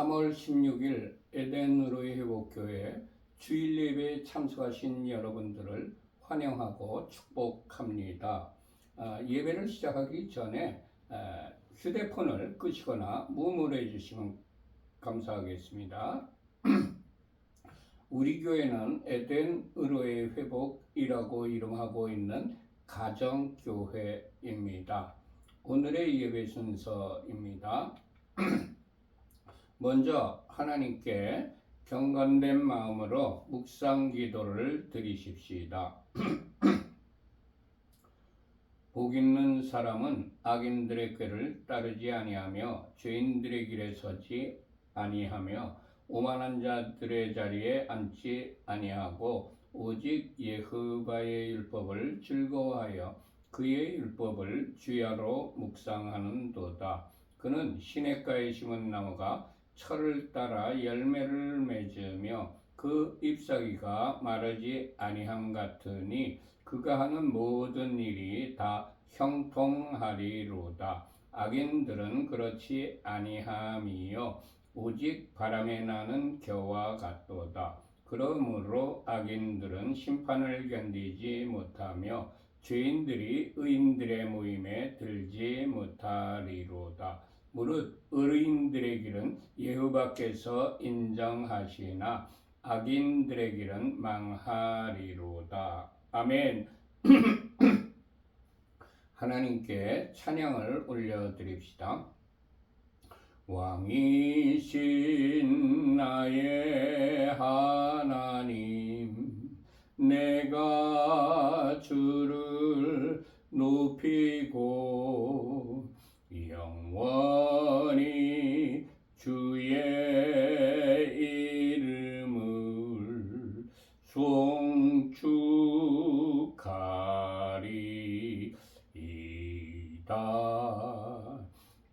3월 16일 에덴으로의 회복교회 주일 예배에 참석하신 여러분들을 환영하고 축복합니다. 예배를 시작하기 전에 휴대폰을 끄시거나 무음으로 해주시면 감사하겠습니다. 우리 교회는 에덴으로의 회복이라고 이름하고 있는 가정교회입니다. 오늘의 예배 순서입니다. 먼저 하나님께 경건된 마음으로 묵상 기도를 드리십시다. 복 있는 사람은 악인들의 꾀를 따르지 아니하며 죄인들의 길에 서지 아니하며 오만한 자들의 자리에 앉지 아니하고 오직 여호와의 율법을 즐거워하여 그의 율법을 주야로 묵상하는도다. 그는 시냇가에 심은 나무가 철을 따라 열매를 맺으며 그 잎사귀가 마르지 아니함 같으니 그가 하는 모든 일이 다 형통하리로다. 악인들은 그렇지 아니함이요 오직 바람에 나는 겨와 같도다. 그러므로 악인들은 심판을 견디지 못하며 죄인들이 의인들의 모임에 들지 못하리로다. 무릇 의인들의 길은 여호와께서 인정하시나 악인들의 길은 망하리로다. 아멘. 하나님께 찬양을 올려드립시다. 왕이신 나의 하나님, 내가 주를 높이고 영원히 주의 이름을 송축하리이다.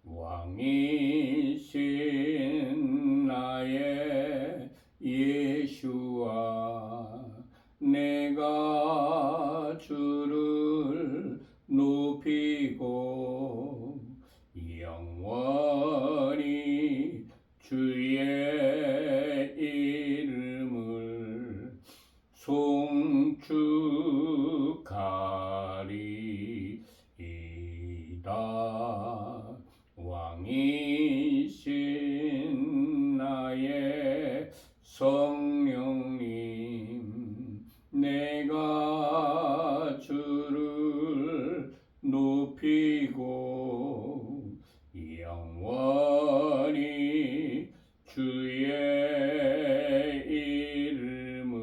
왕이신 나의 예수와 내가 주를 높이고 영원히 주의 이름을 송축하리이다. 왕이신 나의 성령님, 내가 주를 높이고 영원히 주의 이름을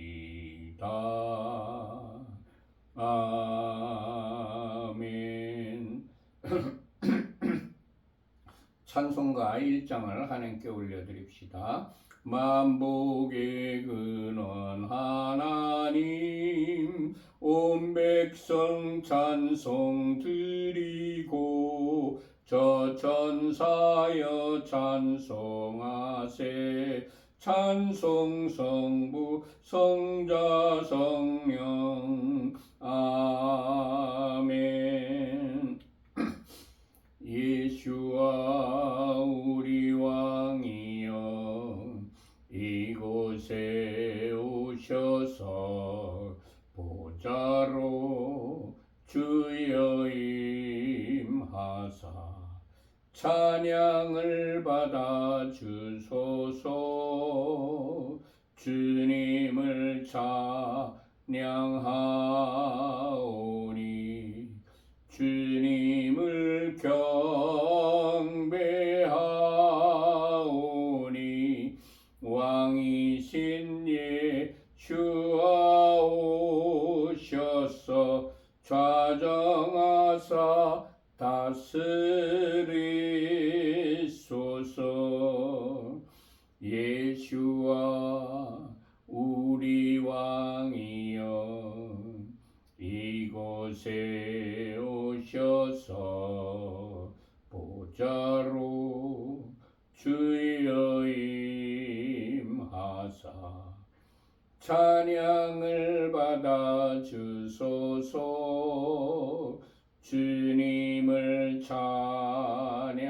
송축하리이다. 아멘. 찬송가 1장을 하나님께 올려드립시다. 만복의 근원 하나님, 온 백성 찬송 드리고 저 천사여 찬송하세. 찬송 성부 성자 성령. 아멘. 예수와 우리 왕이여 이곳에 오셔서 보좌로 주여 임하사 찬양을 받아 주소서. 주님을 찬양하오니 주님을 경배하오니 왕이신 예수와 오셔서 좌정하사 다스리소서. 예수와 우리 왕이여 이곳에 오셔서 보좌로 주여 임하사 찬양을 받아 주소서. 주님을 찬양하오니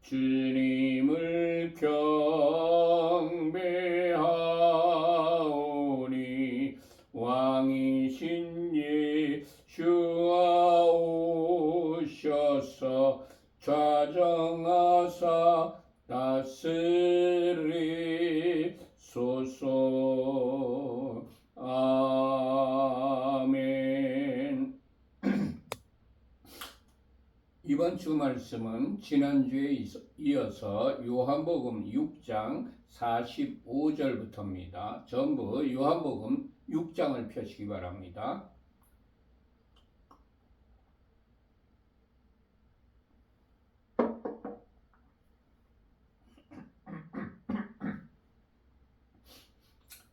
주님을 경배하오니 왕이신 예수와 오셔서 좌정하사 다스리소서. 아멘. 이번 주 말씀은 지난주에 이어서 요한복음 6장 45절부터입니다. 전부 요한복음 6장을 펴시기 바랍니다.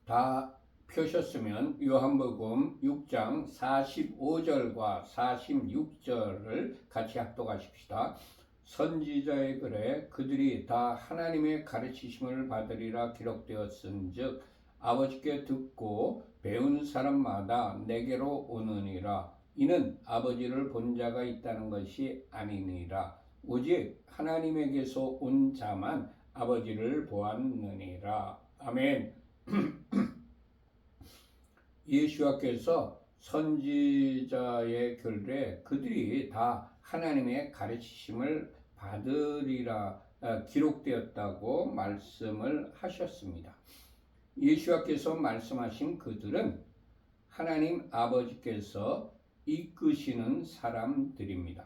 다 펴셨으면 요한복음 6장 45절과 46절을 같이 합독하십시다. 선지자의 글에 그들이 다 하나님의 가르치심을 받으리라 기록되었은즉 아버지께 듣고 배운 사람마다 내게로 오느니라. 이는 아버지를 본 자가 있다는 것이 아니니라. 오직 하나님에게서 온 자만 아버지를 보았느니라. 아멘. 예수와께서 선지자의 글에 그들이 다 하나님의 가르치심을 받으리라 기록되었다고 말씀을 하셨습니다. 예수와께서 말씀하신 그들은 하나님 아버지께서 이끄시는 사람들입니다.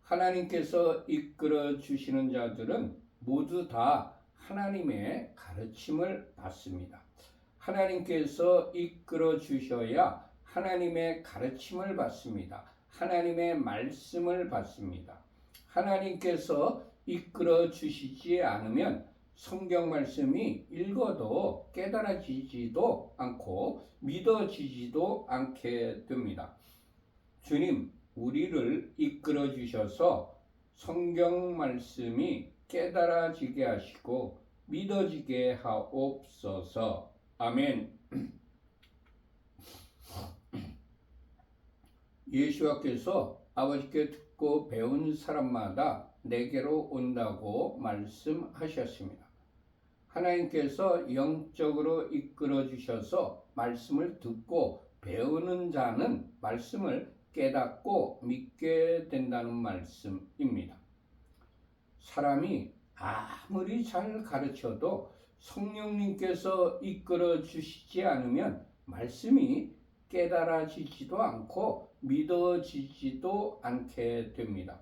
하나님께서 이끌어 주시는 자들은 모두 다 하나님의 가르침을 받습니다. 하나님께서 이끌어 주셔야 하나님의 가르침을 받습니다. 하나님의 말씀을 받습니다. 하나님께서 이끌어 주시지 않으면 성경 말씀이 읽어도 깨달아지지도 않고 믿어지지도 않게 됩니다. 주님, 우리를 이끌어 주셔서 성경 말씀이 깨달아지게 하시고 믿어지게 하옵소서. 아멘. 예수와께서 아버지께 듣고 배운 사람마다 내게로 온다고 말씀하셨습니다. 하나님께서 영적으로 이끌어 주셔서 말씀을 듣고 배우는 자는 말씀을 깨닫고 믿게 된다는 말씀입니다. 사람이 아무리 잘 가르쳐도 성령님께서 이끌어 주시지 않으면 말씀이 깨달아지지도 않고 믿어지지도 않게 됩니다.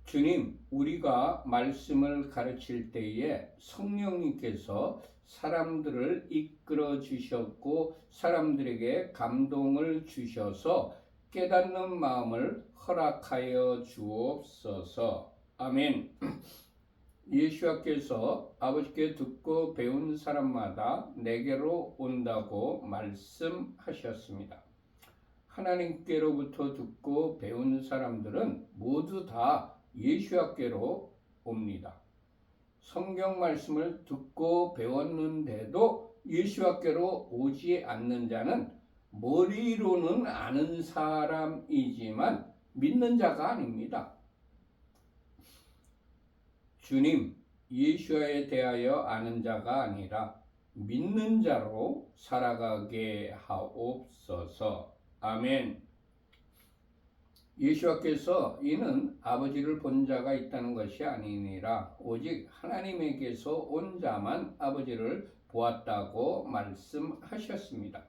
주님, 우리가 말씀을 가르칠 때에 성령님께서 사람들을 이끌어 주셨고 사람들에게 감동을 주셔서 깨닫는 마음을 허락하여 주옵소서. 아멘. 예수와께서 아버지께 듣고 배운 사람마다 내게로 온다고 말씀하셨습니다. 하나님께로부터 듣고 배운 사람들은 모두 다 예수와께로 옵니다. 성경 말씀을 듣고 배웠는데도 예수와께로 오지 않는 자는 머리로는 아는 사람이지만 믿는 자가 아닙니다. 주님, 예수와에 대하여 아는 자가 아니라 믿는 자로 살아가게 하옵소서. 아멘. 예수와께서 이는 아버지를 본 자가 있다는 것이 아니니라 오직 하나님에게서 온 자만 아버지를 보았다고 말씀하셨습니다.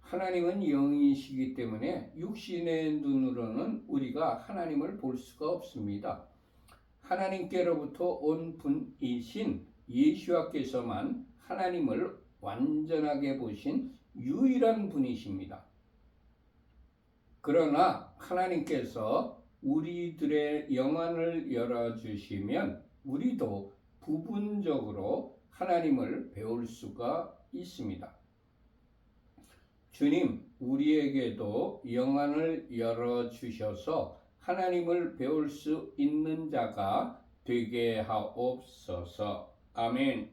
하나님은 영이시기 때문에 육신의 눈으로는 우리가 하나님을 볼 수가 없습니다. 하나님께로부터 온 분이신 예수와께서만 하나님을 완전하게 보신 유일한 분이십니다. 그러나 하나님께서 우리들의 영안을 열어주시면 우리도 부분적으로 하나님을 배울 수가 있습니다. 주님, 우리에게도 영안을 열어주셔서 하나님을 배울 수 있는 자가 되게 하옵소서. 아멘.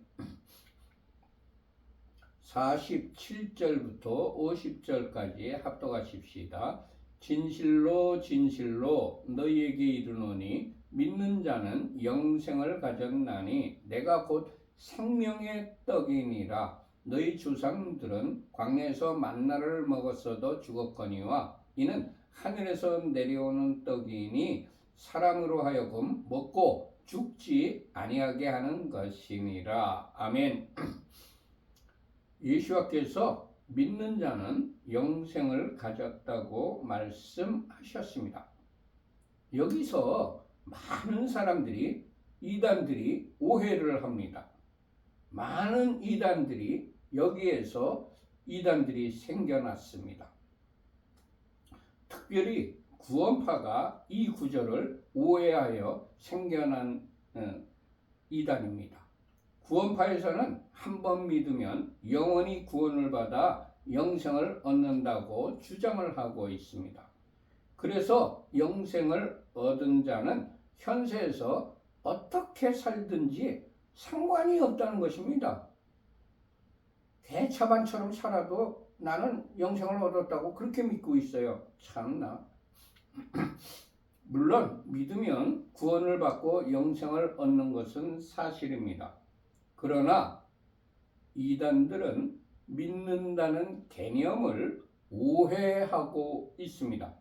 47절부터 50절까지 합독하십시다. 진실로 진실로 너희에게 이르노니 믿는 자는 영생을 가졌나니 내가 곧 생명의 떡이니라. 너희 조상들은 광야에서 만나를 먹었어도 죽었거니와 이는 하늘에서 내려오는 떡이니 사람으로 하여금 먹고 죽지 아니하게 하는 것이니라. 아멘. 예수와께서 믿는 자는 영생을 가졌다고 말씀하셨습니다. 여기서 많은 사람들이 이단들이 오해를 합니다. 많은 이단들이 여기에서 이단들이 생겨났습니다. 특별히 구원파가 이 구절을 오해하여 생겨난 이단입니다. 구원파에서는 한 번 믿으면 영원히 구원을 받아 영생을 얻는다고 주장을 하고 있습니다. 그래서 영생을 얻은 자는 현세에서 어떻게 살든지 상관이 없다는 것입니다. 개차반처럼 살아도 나는 영생을 얻었다고 그렇게 믿고 있어요. 참나. 물론 믿으면 구원을 받고 영생을 얻는 것은 사실입니다. 그러나 이단들은 믿는다는 개념을 오해하고 있습니다.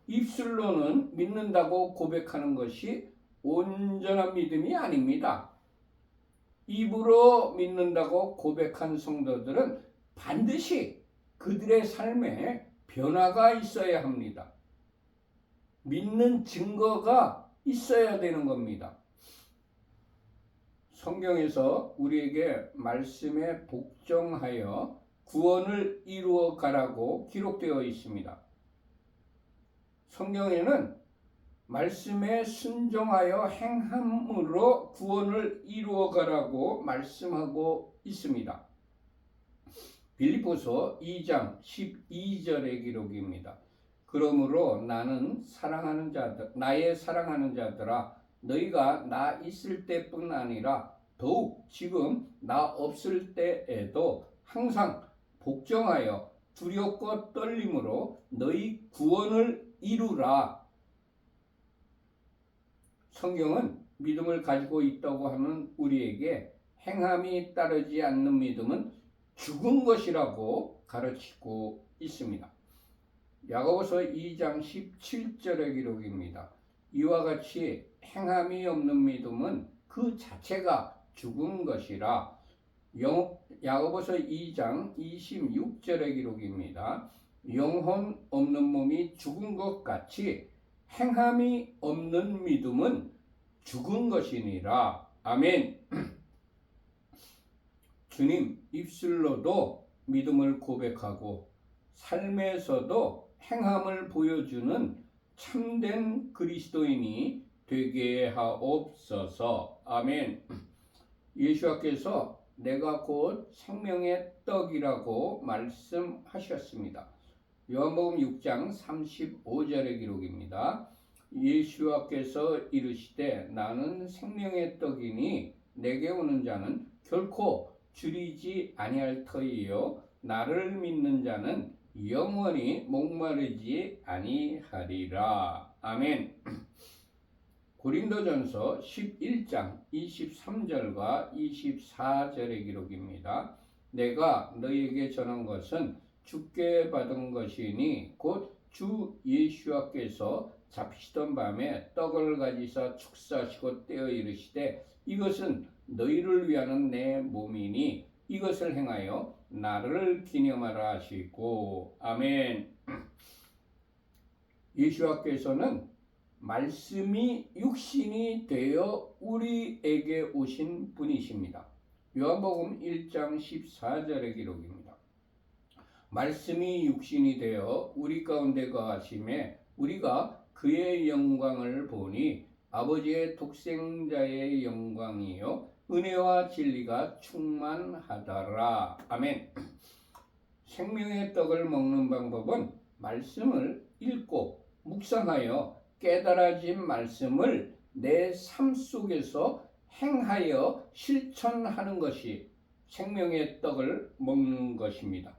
입술로는 믿는다고 고백하는 것이 온전한 믿음이 아닙니다. 입으로 믿는다고 고백한 성도들은 반드시 그들의 삶에 변화가 있어야 합니다. 믿는 증거가 있어야 되는 겁니다. 성경에서 우리에게 말씀에 복종하여 구원을 이루어 가라고 기록되어 있습니다. 성경에는 말씀에 순종하여 행함으로 구원을 이루어 가라고 말씀하고 있습니다. 빌립보서 2장 12절의 기록입니다. 그러므로 나의 사랑하는 자들아 너희가 나 있을 때뿐 아니라 더욱 지금 나 없을 때에도 항상 복종하여 두렵고 떨림으로 너희 구원을 이루라. 성경은 믿음을 가지고 있다고 하는 우리에게 행함이 따르지 않는 믿음은 죽은 것이라고 가르치고 있습니다. 야고보서 2장 17절의 기록입니다. 이와 같이 행함이 없는 믿음은 그 자체가 죽은 것이라. 야고보서 2장 26절의 기록입니다. 영혼 없는 몸이 죽은 것 같이 행함이 없는 믿음은 죽은 것이니라. 아멘. 주님, 입술로도 믿음을 고백하고 삶에서도 행함을 보여주는 참된 그리스도인이 되게 하옵소서. 아멘. 예수께서 내가 곧 생명의 떡이라고 말씀하셨습니다. 요한복음 6장 35절의 기록입니다. 예수께서 이르시되 나는 생명의 떡이니 내게 오는 자는 결코 줄이지 아니할 터이요 나를 믿는 자는 영원히 목마르지 아니하리라. 아멘. 고린도전서 11장 23절과 24절의 기록입니다. 내가 너희에게 전한 것은 주께 받은 것이니 곧 주 예수께서 잡히시던 밤에 떡을 가지사 축사하시고 떼어 이르시되 이것은 너희를 위하는 내 몸이니 이것을 행하여 나를 기념하라 하시고. 아멘. 예수께서는 말씀이 육신이 되어 우리에게 오신 분이십니다. 요한복음 1장 14절의 기록입니다. 말씀이 육신이 되어 우리 가운데 거하심에 우리가 그의 영광을 보니 아버지의 독생자의 영광이요 은혜와 진리가 충만하더라. 아멘. 생명의 떡을 먹는 방법은 말씀을 읽고 묵상하여 깨달아진 말씀을 내 삶 속에서 행하여 실천하는 것이 생명의 떡을 먹는 것입니다.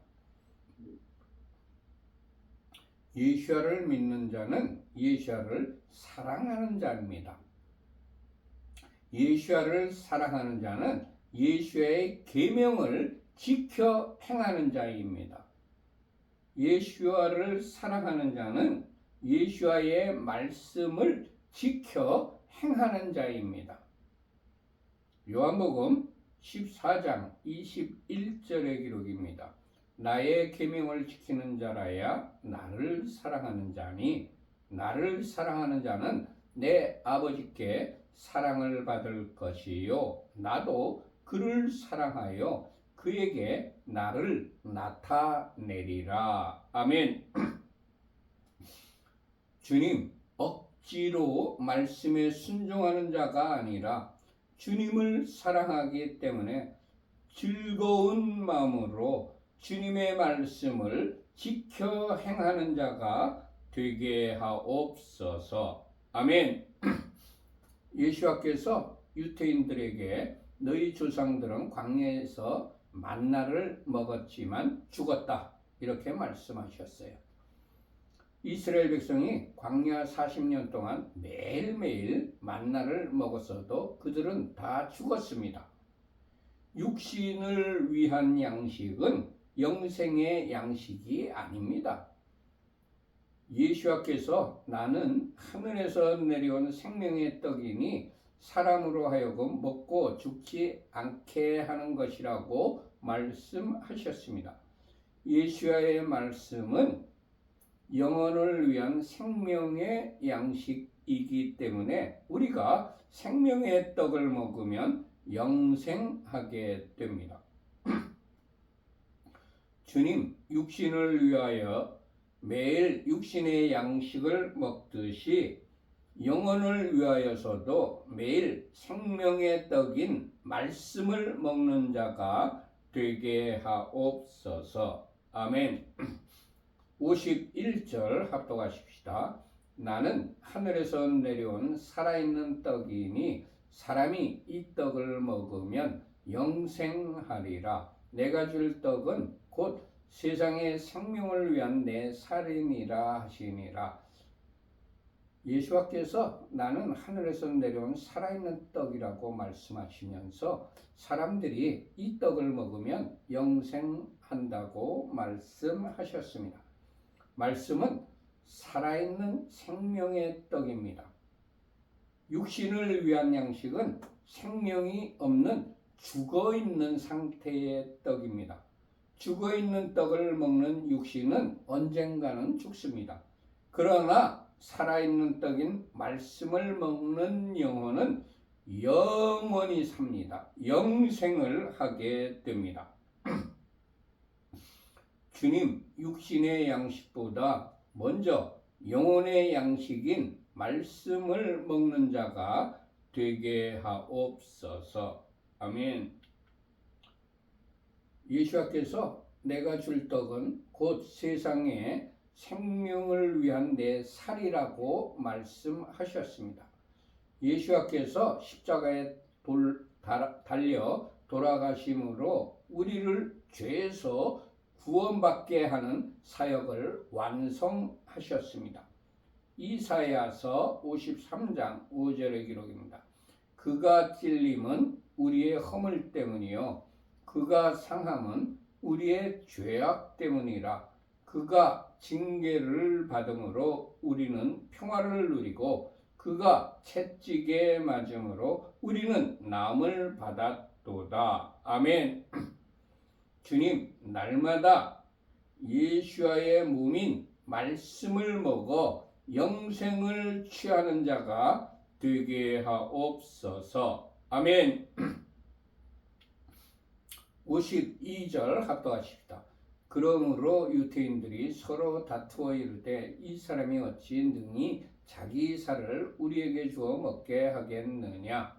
예수야를 믿는 자는 예수야를 사랑하는 자입니다. 예수야를 사랑하는 자는 예수야의 계명을 지켜 행하는 자입니다. 예수야를 사랑하는 자는 예수야의 말씀을 지켜 행하는 자입니다. 요한복음 14장 21절의 기록입니다. 나의 계명을 지키는 자라야 나를 사랑하는 자니 나를 사랑하는 자는 내 아버지께 사랑을 받을 것이요 나도 그를 사랑하여 그에게 나를 나타내리라. 아멘. 주님, 억지로 말씀에 순종하는 자가 아니라 주님을 사랑하기 때문에 즐거운 마음으로 주님의 말씀을 지켜 행하는 자가 되게 하옵소서. 아멘. 예수와께서 유대인들에게 너희 조상들은 광야에서 만나를 먹었지만 죽었다 이렇게 말씀하셨어요. 이스라엘 백성이 광야 40년 동안 매일매일 만나를 먹었어도 그들은 다 죽었습니다. 육신을 위한 양식은 영생의 양식이 아닙니다. 예수와께서 나는 하늘에서 내려온 생명의 떡이니 사람으로 하여금 먹고 죽지 않게 하는 것이라고 말씀하셨습니다. 예수와의 말씀은 영혼을 위한 생명의 양식이기 때문에 우리가 생명의 떡을 먹으면 영생하게 됩니다. 주님, 육신을 위하여 매일 육신의 양식을 먹듯이 영혼을 위하여서도 매일 생명의 떡인 말씀을 먹는 자가 되게 하옵소서. 아멘. 51절 합독하십시다. 나는 하늘에서 내려온 살아있는 떡이니 사람이 이 떡을 먹으면 영생하리라. 내가 줄 떡은 곧 세상의 생명을 위한 내 살이니라 하시니라. 예수와께서 나는 하늘에서 내려온 살아있는 떡이라고 말씀하시면서 사람들이 이 떡을 먹으면 영생한다고 말씀하셨습니다. 말씀은 살아있는 생명의 떡입니다. 육신을 위한 양식은 생명이 없는 죽어있는 상태의 떡입니다. 죽어있는 떡을 먹는 육신은 언젠가는 죽습니다. 그러나 살아있는 떡인 말씀을 먹는 영혼은 영원히 삽니다. 영생을 하게 됩니다. 주님, 육신의 양식보다 먼저 영혼의 양식인 말씀을 먹는 자가 되게 하옵소서. 아멘. 예수와께서 내가 줄 떡은 곧 세상의 생명을 위한 내 살이라고 말씀하셨습니다. 예수와께서 십자가에 달려 돌아가심으로 우리를 죄에서 구원받게 하는 사역을 완성하셨습니다. 이사야서 53장 5절의 기록입니다. 그가 찔림은 우리의 허물 때문이요 그가 상함은 우리의 죄악 때문이라. 그가 징계를 받음으로 우리는 평화를 누리고 그가 채찍에 맞음으로 우리는 나음을 받았도다. 아멘. 주님, 날마다 예수와의 몸인 말씀을 먹어 영생을 취하는 자가 되게 하옵소서. 아멘. 52절 합독하십시다. 그러므로 유대인들이 서로 다투어 이르되 이 사람이 어찌 능히 자기 살을 우리에게 주어 먹게 하겠느냐.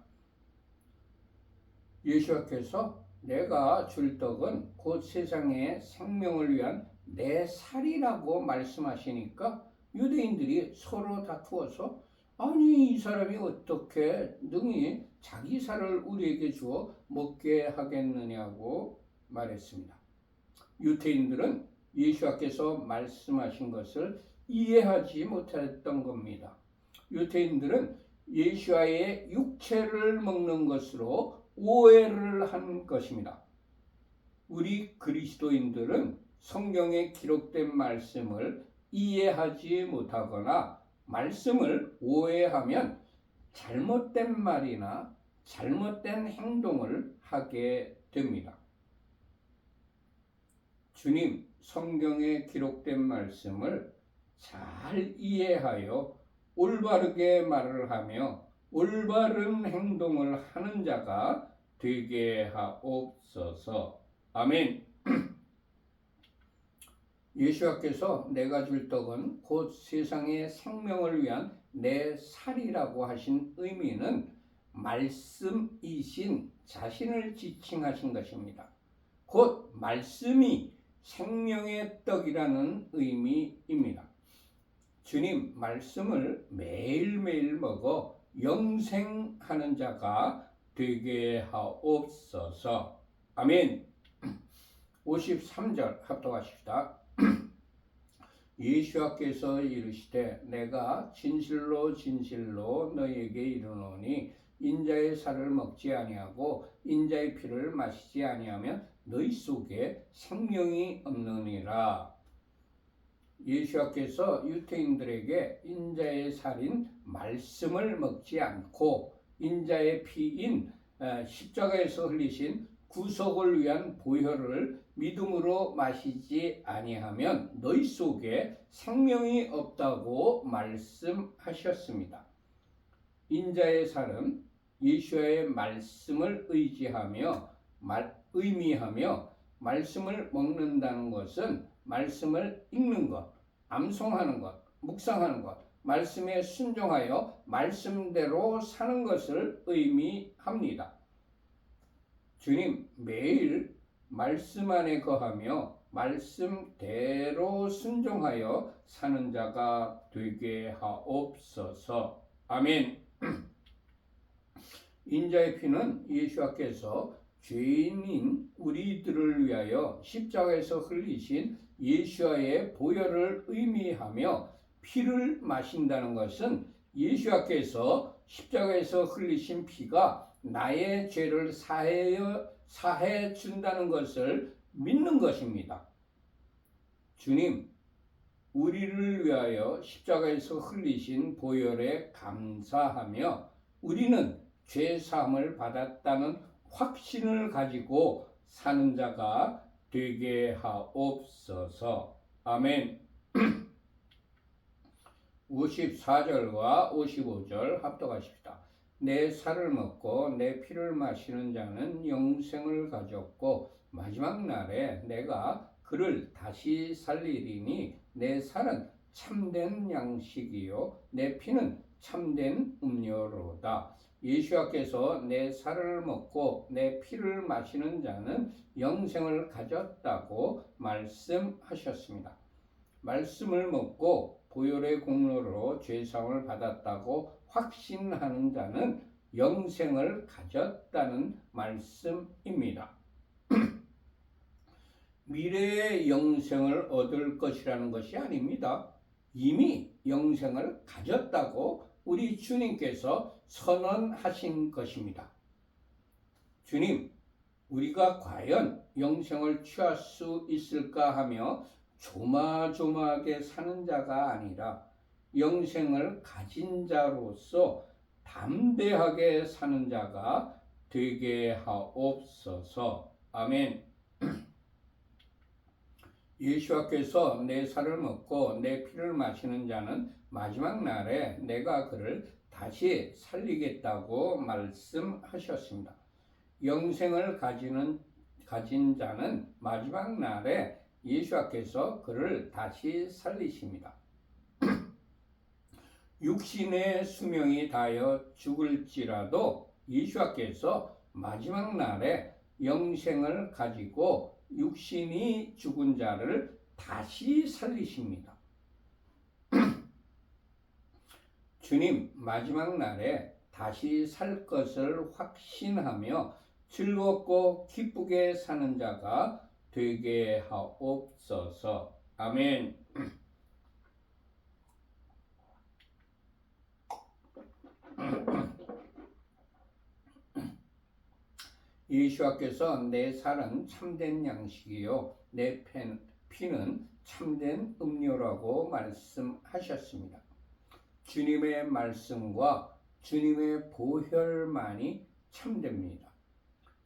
예수께서 내가 줄 떡은 곧 세상의 생명을 위한 내 살이라고 말씀하시니까 유대인들이 서로 다투어서 아니 이 사람이 어떻게 능히 자기 살을 우리에게 주어 먹게 하겠느냐고 말했습니다. 유대인들은 예수께서 말씀하신 것을 이해하지 못했던 겁니다. 유대인들은 예수와의 육체를 먹는 것으로 오해를 한 것입니다. 우리 그리스도인들은 성경에 기록된 말씀을 이해하지 못하거나 말씀을 오해하면 잘못된 말이나 잘못된 행동을 하게 됩니다. 주님, 성경에 기록된 말씀을 잘 이해하여 올바르게 말을 하며 올바른 행동을 하는 자가 되게 하옵소서. 아멘. 예수께서 내가 줄 떡은 곧 세상의 생명을 위한 내 살이라고 하신 의미는 말씀이신 자신을 지칭하신 것입니다. 곧 말씀이 생명의 떡이라는 의미입니다. 주님 말씀을 매일매일 먹어 영생하는 자가 되게 하옵소서. 아멘. 53절 합독하십시다. 예수께서 이르시되 내가 진실로 진실로 너희에게 이르노니 인자의 살을 먹지 아니하고 인자의 피를 마시지 아니하면 너희 속에 생명이 없느니라. 예수께서 유대인들에게 인자의 살인 말씀을 먹지 않고 인자의 피인 십자가에서 흘리신 구속을 위한 보혈을 믿음으로 마시지 아니하면 너희 속에 생명이 없다고 말씀하셨습니다. 인자의 살은 예수의 말씀을 의미하며 말씀을 먹는다는 것은 말씀을 읽는 것, 암송하는 것, 묵상하는 것, 말씀에 순종하여 말씀대로 사는 것을 의미합니다. 주님 매일 말씀 안에 거하며 말씀대로 순종하여 사는 자가 되게 하옵소서. 아멘. 인자의 피는 예수께서 죄인인 우리들을 위하여 십자가에서 흘리신 예수의 보혈을 의미하며 피를 마신다는 것은 예수께서 십자가에서 흘리신 피가 나의 죄를 사해 준다는 것을 믿는 것입니다. 주님, 우리를 위하여 십자가에서 흘리신 보혈에 감사하며 우리는 죄 사함을 받았다는 확신을 가지고 사는 자가 되게 하옵소서. 아멘. 54절과 55절 합독하십시다. 내 살을 먹고 내 피를 마시는 자는 영생을 가졌고 마지막 날에 내가 그를 다시 살리리니 내 살은 참된 양식이요 내 피는 참된 음료로다. 예수께서 내 살을 먹고 내 피를 마시는 자는 영생을 가졌다고 말씀하셨습니다. 말씀을 먹고 보혈의 공로로 죄사함을 받았다고 확신하는 자는 영생을 가졌다는 말씀입니다. 미래의 영생을 얻을 것이라는 것이 아닙니다. 이미 영생을 가졌다고 우리 주님께서 선언하신 것입니다. 주님, 우리가 과연 영생을 취할 수 있을까 하며 조마조마하게 사는 자가 아니라 영생을 가진 자로서 담대하게 사는 자가 되게 하옵소서. 아멘. 예수께서 내 살을 먹고 내 피를 마시는 자는 마지막 날에 내가 그를 다시 살리겠다고 말씀하셨습니다. 영생을 가진 자는 마지막 날에 예수께서 그를 다시 살리십니다. 육신의 수명이 다하여 죽을지라도 예수께서 마지막 날에 영생을 가지고 육신이 죽은 자를 다시 살리십니다. 주님 마지막 날에 다시 살 것을 확신하며 즐겁고 기쁘게 사는 자가 되게 하옵소서. 아멘. 예수께서 내 살은 참된 양식이요 내 피는 참된 음료라고 말씀하셨습니다. 주님의 말씀과 주님의 보혈만이 참됩니다.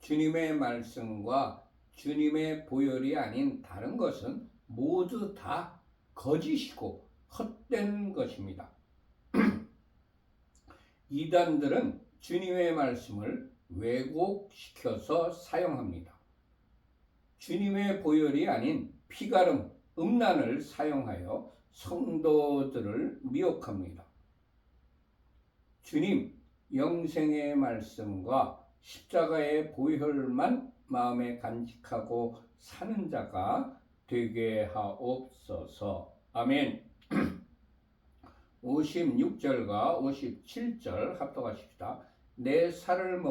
주님의 말씀과 주님의 보혈이 아닌 다른 것은 모두 다 거짓이고 헛된 것입니다. 이단들은 주님의 말씀을 왜곡시켜서 사용합니다. 주님의 보혈이 아닌 피가름, 음란을 사용하여 성도들을 미혹합니다. 주님 영생의 말씀과 십자가의 보혈만 마음에 간직하고 사는 자가 되게 하옵소서. 아멘. 56절과 57절 합독하십시다. 내 살을